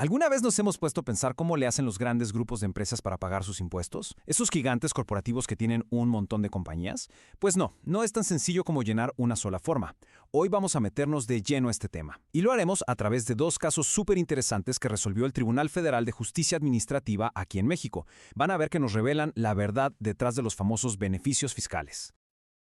¿Alguna vez nos hemos puesto a pensar cómo le hacen los grandes grupos de empresas para pagar sus impuestos? ¿Esos gigantes corporativos que tienen un montón de compañías? Pues no, no es tan sencillo como llenar una sola forma. Hoy vamos a meternos de lleno a este tema. Y lo haremos a través de dos casos súper interesantes que resolvió el Tribunal Federal de Justicia Administrativa aquí en México. Van a ver que nos revelan la verdad detrás de los famosos beneficios fiscales.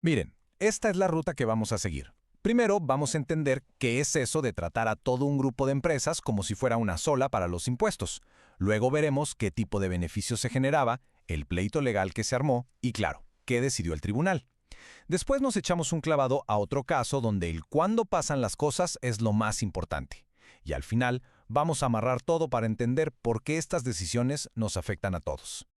Miren, esta es la ruta que vamos a seguir. Primero, vamos a entender qué es eso de tratar a todo un grupo de empresas como si fuera una sola para los impuestos. Luego veremos qué tipo de beneficios se generaba, el pleito legal que se armó y, claro, qué decidió el tribunal. Después nos echamos un clavado a otro caso donde el cuándo pasan las cosas es lo más importante. Y al final, vamos a amarrar todo para entender por qué estas decisiones nos afectan a todos.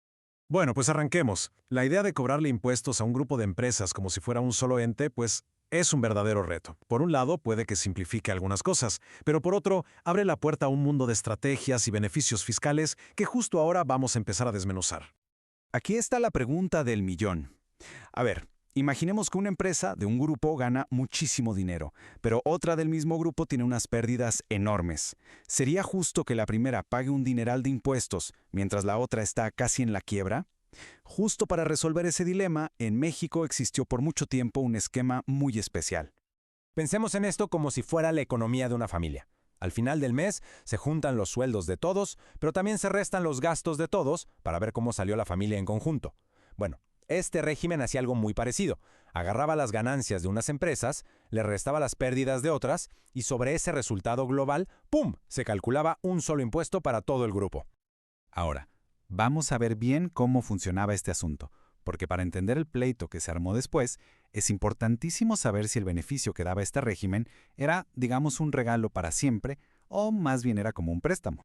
Bueno, pues arranquemos. La idea de cobrarle impuestos a un grupo de empresas como si fuera un solo ente, pues es un verdadero reto. Por un lado, puede que simplifique algunas cosas, pero por otro, abre la puerta a un mundo de estrategias y beneficios fiscales que justo ahora vamos a empezar a desmenuzar. Aquí está la pregunta del millón. A ver, imaginemos que una empresa de un grupo gana muchísimo dinero, pero otra del mismo grupo tiene unas pérdidas enormes. ¿Sería justo que la primera pague un dineral de impuestos mientras la otra está casi en la quiebra? Justo para resolver ese dilema, en México existió por mucho tiempo un esquema muy especial. Pensemos en esto como si fuera la economía de una familia. Al final del mes se juntan los sueldos de todos, pero también se restan los gastos de todos para ver cómo salió la familia en conjunto. Bueno, este régimen hacía algo muy parecido. Agarraba las ganancias de unas empresas, le restaba las pérdidas de otras y sobre ese resultado global, ¡pum!, se calculaba un solo impuesto para todo el grupo. Ahora, vamos a ver bien cómo funcionaba este asunto, porque para entender el pleito que se armó después, es importantísimo saber si el beneficio que daba este régimen era, digamos, un regalo para siempre, o más bien era como un préstamo.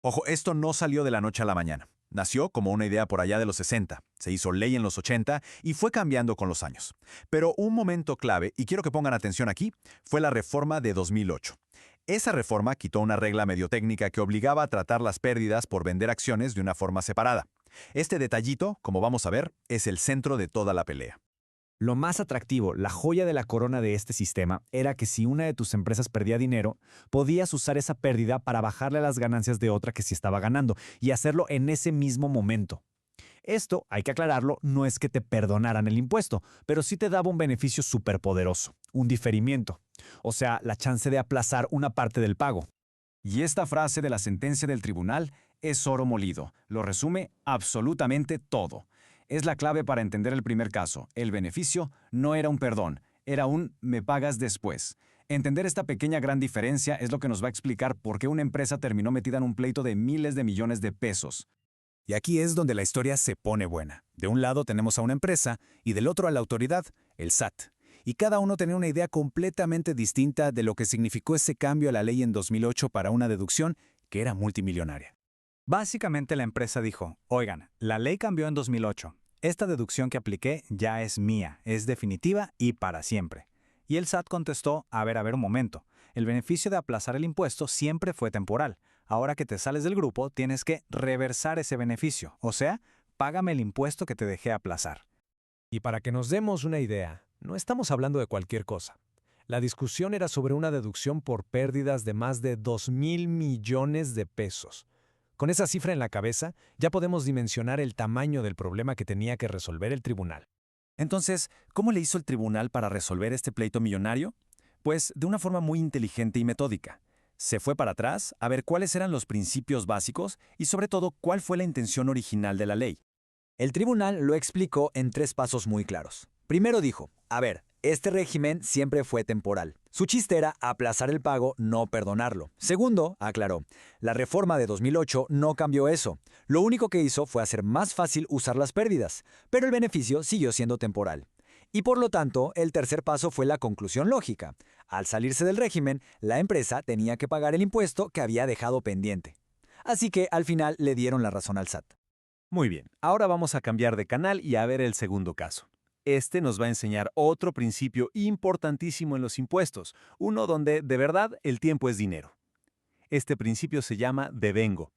Ojo, esto no salió de la noche a la mañana. Nació como una idea por allá de los 60, se hizo ley en los 80 y fue cambiando con los años. Pero un momento clave, y quiero que pongan atención aquí, fue la reforma de 2008. Esa reforma quitó una regla medio técnica que obligaba a tratar las pérdidas por vender acciones de una forma separada. Este detallito, como vamos a ver, es el centro de toda la pelea. Lo más atractivo, la joya de la corona de este sistema, era que si una de tus empresas perdía dinero, podías usar esa pérdida para bajarle las ganancias de otra que sí estaba ganando, y hacerlo en ese mismo momento. Esto, hay que aclararlo, no es que te perdonaran el impuesto, pero sí te daba un beneficio superpoderoso, un diferimiento. O sea, la chance de aplazar una parte del pago. Y esta frase de la sentencia del tribunal es oro molido. Lo resume absolutamente todo. Es la clave para entender el primer caso. El beneficio no era un perdón, era un me pagas después. Entender esta pequeña gran diferencia es lo que nos va a explicar por qué una empresa terminó metida en un pleito de miles de millones de pesos. Y aquí es donde la historia se pone buena. De un lado tenemos a una empresa y del otro a la autoridad, el SAT. Y cada uno tenía una idea completamente distinta de lo que significó ese cambio a la ley en 2008 para una deducción que era multimillonaria. Básicamente la empresa dijo, oigan, la ley cambió en 2008. Esta deducción que apliqué ya es mía, es definitiva y para siempre. Y el SAT contestó, a ver un momento. El beneficio de aplazar el impuesto siempre fue temporal. Ahora que te sales del grupo, tienes que reversar ese beneficio. O sea, págame el impuesto que te dejé aplazar. Y para que nos demos una idea, no estamos hablando de cualquier cosa. La discusión era sobre una deducción por pérdidas de más de 2,000 millones de pesos. Con esa cifra en la cabeza, ya podemos dimensionar el tamaño del problema que tenía que resolver el tribunal. Entonces, ¿cómo le hizo el tribunal para resolver este pleito millonario? Pues de una forma muy inteligente y metódica. Se fue para atrás a ver cuáles eran los principios básicos y sobre todo cuál fue la intención original de la ley. El tribunal lo explicó en 3 pasos muy claros. Primero dijo, a ver, este régimen siempre fue temporal. Su chiste era aplazar el pago, no perdonarlo. Segundo, aclaró, la reforma de 2008 no cambió eso. Lo único que hizo fue hacer más fácil usar las pérdidas, pero el beneficio siguió siendo temporal. Y por lo tanto, el tercer paso fue la conclusión lógica. Al salirse del régimen, la empresa tenía que pagar el impuesto que había dejado pendiente. Así que al final le dieron la razón al SAT. Muy bien, ahora vamos a cambiar de canal y a ver el segundo caso. Este nos va a enseñar otro principio importantísimo en los impuestos, uno donde, de verdad, el tiempo es dinero. Este principio se llama devengo.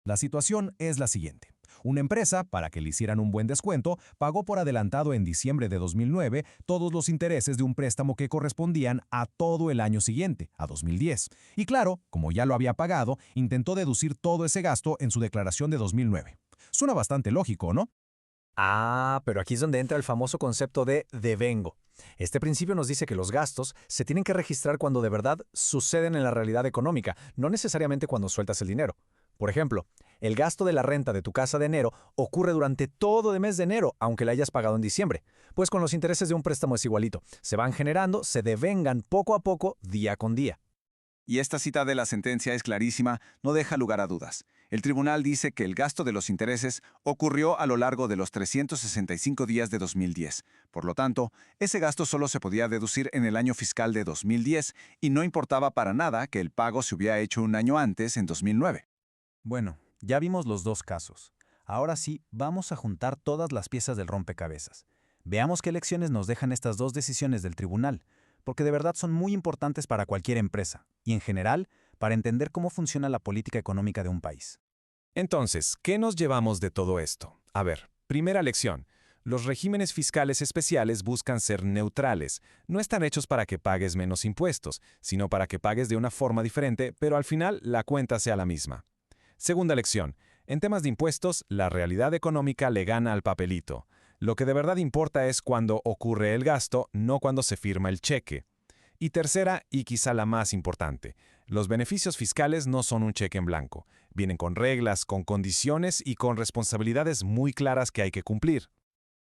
La situación es la siguiente. Una empresa, para que le hicieran un buen descuento, pagó por adelantado en diciembre de 2009 todos los intereses de un préstamo que correspondían a todo el año siguiente, a 2010. Y claro, como ya lo había pagado, intentó deducir todo ese gasto en su declaración de 2009. Suena bastante lógico, ¿no? Ah, pero aquí es donde entra el famoso concepto de devengo. Este principio nos dice que los gastos se tienen que registrar cuando de verdad suceden en la realidad económica, no necesariamente cuando sueltas el dinero. Por ejemplo, el gasto de la renta de tu casa de enero ocurre durante todo el mes de enero, aunque la hayas pagado en diciembre. Pues con los intereses de un préstamo es igualito. Se van generando, se devengan poco a poco, día con día. Y esta cita de la sentencia es clarísima, no deja lugar a dudas. El tribunal dice que el gasto de los intereses ocurrió a lo largo de los 365 días de 2010. Por lo tanto, ese gasto solo se podía deducir en el año fiscal de 2010 y no importaba para nada que el pago se hubiera hecho un año antes, en 2009. Bueno, ya vimos los dos casos. Ahora sí, vamos a juntar todas las piezas del rompecabezas. Veamos qué lecciones nos dejan estas dos decisiones del tribunal, porque de verdad son muy importantes para cualquier empresa, y en general, para entender cómo funciona la política económica de un país. Entonces, ¿qué nos llevamos de todo esto? A ver, primera lección. Los regímenes fiscales especiales buscan ser neutrales. No están hechos para que pagues menos impuestos, sino para que pagues de una forma diferente, pero al final la cuenta sea la misma. Segunda lección. En temas de impuestos, la realidad económica le gana al papelito. Lo que de verdad importa es cuando ocurre el gasto, no cuando se firma el cheque. Y tercera, y quizá la más importante, los beneficios fiscales no son un cheque en blanco. Vienen con reglas, con condiciones y con responsabilidades muy claras que hay que cumplir.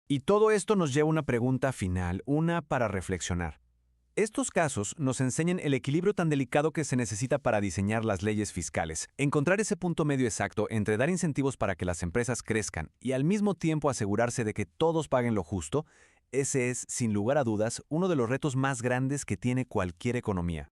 Y todo esto nos lleva a una pregunta final, una para reflexionar. Estos casos nos enseñan el equilibrio tan delicado que se necesita para diseñar las leyes fiscales. Encontrar ese punto medio exacto entre dar incentivos para que las empresas crezcan y al mismo tiempo asegurarse de que todos paguen lo justo, ese es, sin lugar a dudas, uno de los retos más grandes que tiene cualquier economía.